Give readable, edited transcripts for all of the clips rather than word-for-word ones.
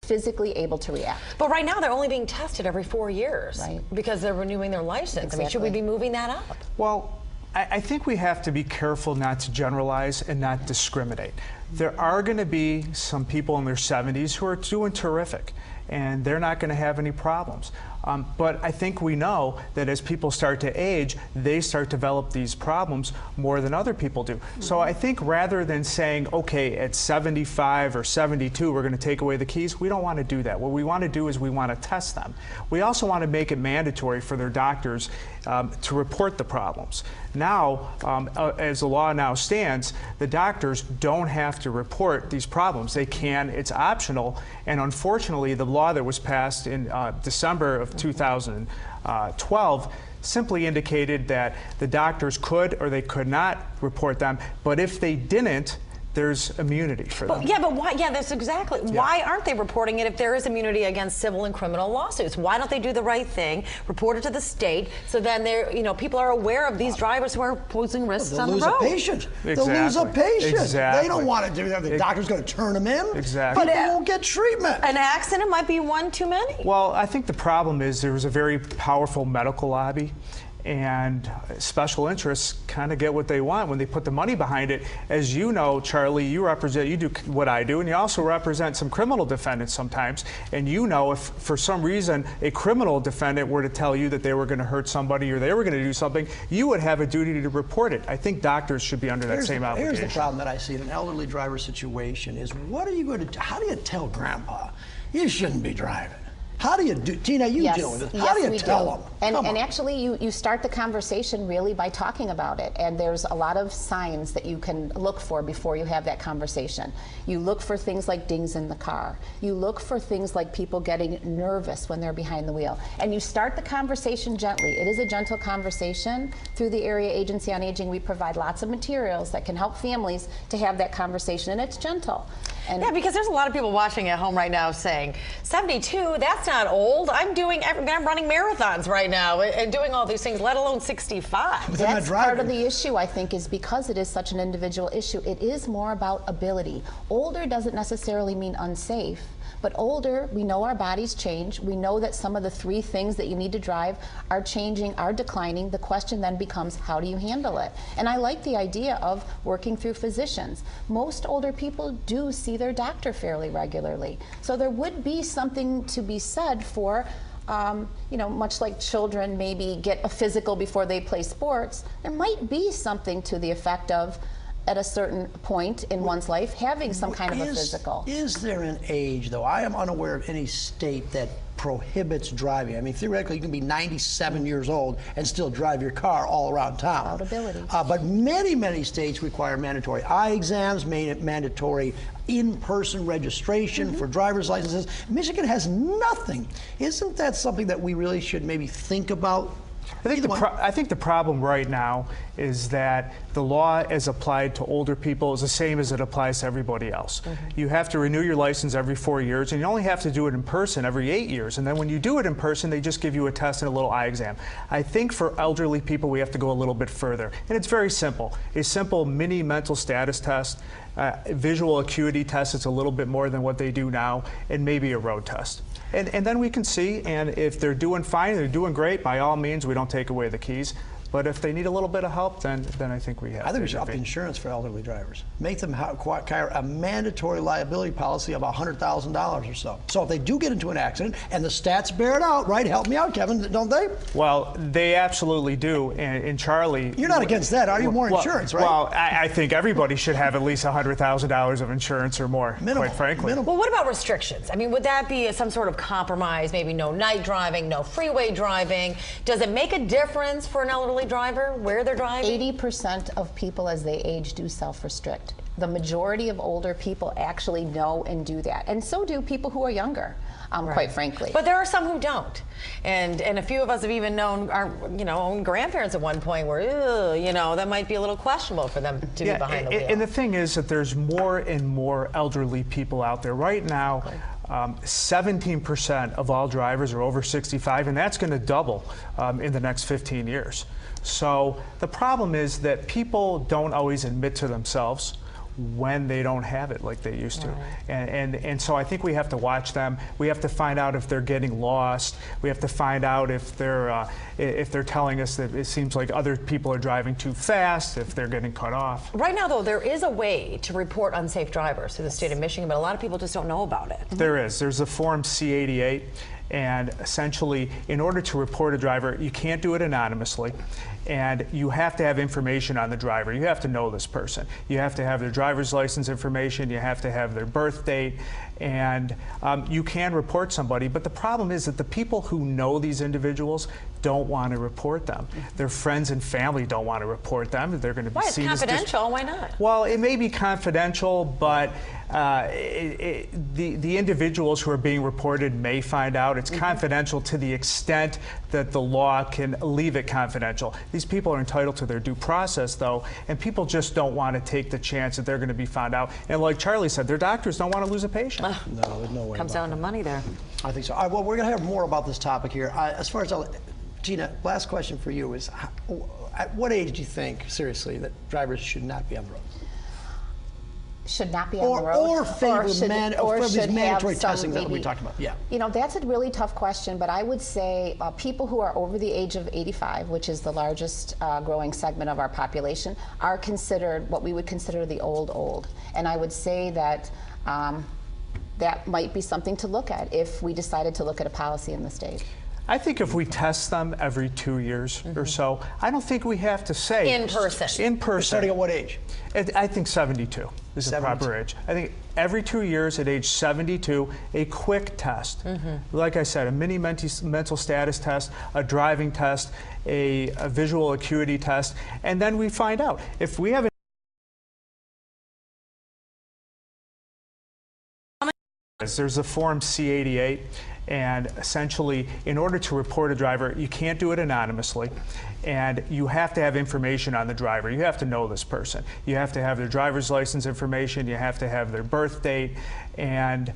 physically able to react. But right now they're only being tested every 4 years, right, because they're renewing their license. Exactly. I mean, should we be moving that up? Well, I think we have to be careful not to generalize and not discriminate. There are going to be some people in their 70s who are doing terrific, and they're not going to have any problems. But I think we know that as people start to age, they start to develop these problems more than other people do. So I think rather than saying, okay, at 75 or 72, we're going to take away the keys, we don't want to do that. What we want to do is we want to test them. We also want to make it mandatory for their doctors to report the problems. Now, as the law now stands, the doctors don't have to report these problems. They can, it's optional, and unfortunately the law that was passed in December of 2012 simply indicated that the doctors could or they could not report them, but if they didn't, there's immunity for them. Yeah, but why? Yeah, that's exactly. Yeah. Why aren't they reporting it if there is immunity against civil and criminal lawsuits? Why don't they do the right thing, report it to the state, so then they're, people are aware of these drivers who are posing risks on the road? They'll lose a patient. Exactly. They'll lose a patient. Exactly. They don't want to do that. The doctor's going to turn them in. Exactly. People won't get treatment. An accident might be one too many. Well, I think the problem is there was a very powerful medical lobby, and special interests kind of get what they want when they put the money behind it. As you know, Charlie, you do what I do, and you also represent some criminal defendants sometimes. And you know, if for some reason a criminal defendant were to tell you that they were going to hurt somebody or they were going to do something, you would have a duty to report it. I think doctors should be under that same obligation. Here's the problem that I see in an elderly driver situation is, what are you going to do? How do you tell Grandpa you shouldn't be driving? How do you do, Tina, you deal with this. How do you tell them? And actually, you start the conversation really by talking about it. And there's a lot of signs that you can look for before you have that conversation. You look for things like dings in the car. You look for things like people getting nervous when they're behind the wheel. And you start the conversation gently. It is a gentle conversation. Through the Area Agency on Aging, we provide lots of materials that can help families to have that conversation, and it's gentle. And yeah, because there's a lot of people watching at home right now saying, 72, that's not old. I'm running marathons right now and doing all these things, let alone 65. But that's part of the issue, I think, is because it is such an individual issue. It is more about ability. Older doesn't necessarily mean unsafe. But older, we know our bodies change. We know that some of the 3 things that you need to drive are changing, are declining. The question then becomes, how do you handle it? And I like the idea of working through physicians. Most older people do see their doctor fairly regularly. So there would be something to be said for much like children maybe get a physical before they play sports, there might be something to the effect of, at a certain point in one's life, having some kind of a physical. Is there an age, though? I am unaware of any state that prohibits driving. I mean, theoretically, you can be 97 years old and still drive your car all around town. Without ability. But many, many states require mandatory eye exams, mandatory in-person registration for driver's licenses. Michigan has nothing. Isn't that something that we really should maybe think about? I think the problem right now is that the law as applied to older people is the same as it applies to everybody else. You have to renew your license every 4 years, and you only have to do it in person every 8 years. And then when you do it in person, they just give you a test and a little eye exam. I think for elderly people, we have to go a little bit further. And it's very simple. A simple mini mental status test, visual acuity test, it's a little bit more than what they do now, and maybe a road test. And then we can see, and if they're doing fine, they're doing great, by all means, we don't take away the keys. But if they need a little bit of help, then I think we have. I think we should up insurance for elderly drivers. Make them acquire a mandatory liability policy of $100,000 or so. So if they do get into an accident, and the stats bear it out, right? Help me out, Kevin, don't they? Well, they absolutely do. And Charlie, you're not against that, are you? More insurance, right? Well, I think everybody should have at least $100,000 of insurance or more, quite frankly. Well, what about restrictions? I mean, would that be some sort of compromise? Maybe no night driving, no freeway driving. Does it make a difference for an elderly driver where they're driving? 80% of people as they age do self-restrict. The majority of older people actually know and do that, and so do people who are younger, quite frankly. But there are some who don't, and a few of us have even known our own grandparents at one point where that might be a little questionable for them to be behind the wheel. And the thing is that there's more and more elderly people out there right now. 17% of all drivers are over 65, and that's going to double in the next 15 years. So the problem is that people don't always admit to themselves when they don't have it like they used to. And so I think we have to watch them. We have to find out if they're getting lost. We have to find out if they're telling us that it seems like other people are driving too fast, if they're getting cut off. Right now, though, there is a way to report unsafe drivers through the state of Michigan, but a lot of people just don't know about it. There is. There's a Form C-88. And essentially, in order to report a driver, you can't do it anonymously, and you have to have information on the driver. You have to know this person. You have to have their driver's license information. You have to have their birth date, and you can report somebody. But the problem is that the people who know these individuals don't want to report them. Their friends and family don't want to report them. They're going to be seen as confidential. Why not? Well, it may be confidential, but the individuals who are being reported may find out. It's confidential to the extent that the law can leave it confidential. These people are entitled to their due process, though, and people just don't want to take the chance that they're going to be found out. And like Charlie said, their doctors don't want to lose a patient. No, there's no way. Comes down to money there. I think so. All right, well, we're going to have more about this topic here. As far as Gina, last question for you is, at what age do you think, seriously, that drivers should not be on the road? Should not be on the road, or favor these mandatory testing that we talked about. Yeah. You know, that's a really tough question, but I would say people who are over the age of 85, which is the largest growing segment of our population, are considered what we would consider the old. And I would say that that might be something to look at if we decided to look at a policy in the state. I think if we test them every 2 years or so, I don't think we have to say. In person. In person. Starting at what age? I think 72 is the proper age. I think every 2 years at age 72, a quick test. Like I said, a mini mental status test, a driving test, a visual acuity test, and then we find out. If we have there's a Form C-88, and essentially, in order to report a driver, you can't do it anonymously, and you have to have information on the driver. You have to know this person. You have to have their driver's license information. You have to have their birth date, and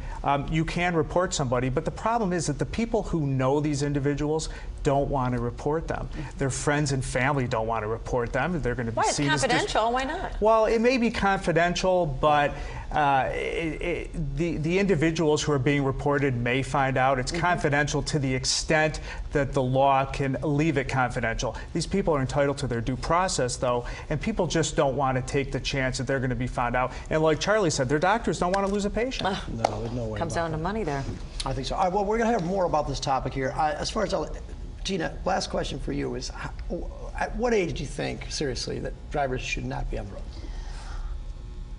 you can report somebody. But the problem is that the people who know these individuals don't want to report them. Their friends and family don't want to report them. They're going to be seen as confidential. Why not? Well, it may be confidential, but the individuals who are being reported may find out. It's confidential to the extent that the law can leave it confidential. These people are entitled to their due process, though, and people just don't want to take the chance that they're going to be found out. And like Charlie said, their doctors don't want to lose a patient. No, there's no way. Comes down to money there. I think so. All right, well, we're going to have more about this topic here. As far as Gina, last question for you is, at what age do you think, seriously, that drivers should not be on the road?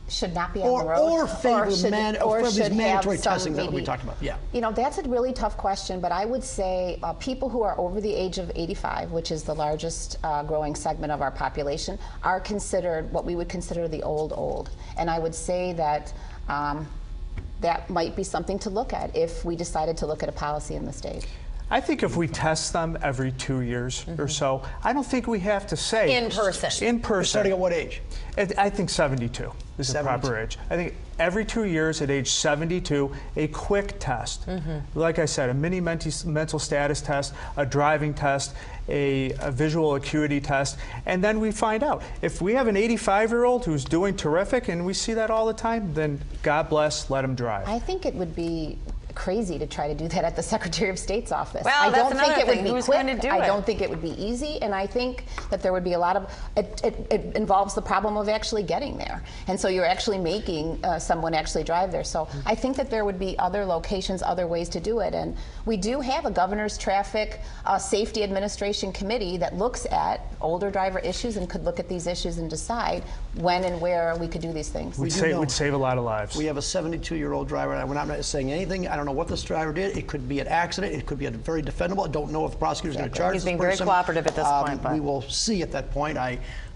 Should not be on the road, or favor these mandatory testing that we maybe, talked about. Yeah. You know, that's a really tough question, but I would say people who are over the age of 85, which is the largest growing segment of our population, are considered what we would consider the old. And I would say that that might be something to look at if we decided to look at a policy in the state. I think if we test them every 2 years or so, I don't think we have to say. In person. In person. Starting at what age? I think 72 is the proper age. I think every 2 years at age 72, a quick test. Like I said, a mini mental status test, a driving test, a visual acuity test, and then we find out. If we have an 85-year-old who's doing terrific, and we see that all the time, then God bless, let him drive. I think it would be crazy to try to do that at the Secretary of State's office. Well, I don't think it would be Who's quick. going to do I it? don't think it would be easy, and I think that there would be a lot of it involves the problem of actually getting there, and so you're actually making someone actually drive there. So I think that there would be other locations, other ways to do it, and we do have a Governor's Traffic Safety Administration Committee that looks at older driver issues and could look at these issues and decide when and where we could do these things. Would save a lot of lives. We have a 72-year-old driver, and we're not saying anything. I don't know what this driver did. It could be an accident. It could be a very defendable. I don't know if the prosecutor's going to charge this person. He's being very cooperative at this point. But we will see at that point.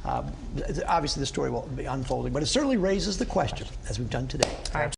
Obviously, the story will be unfolding, but it certainly raises the question, as we've done today. All right.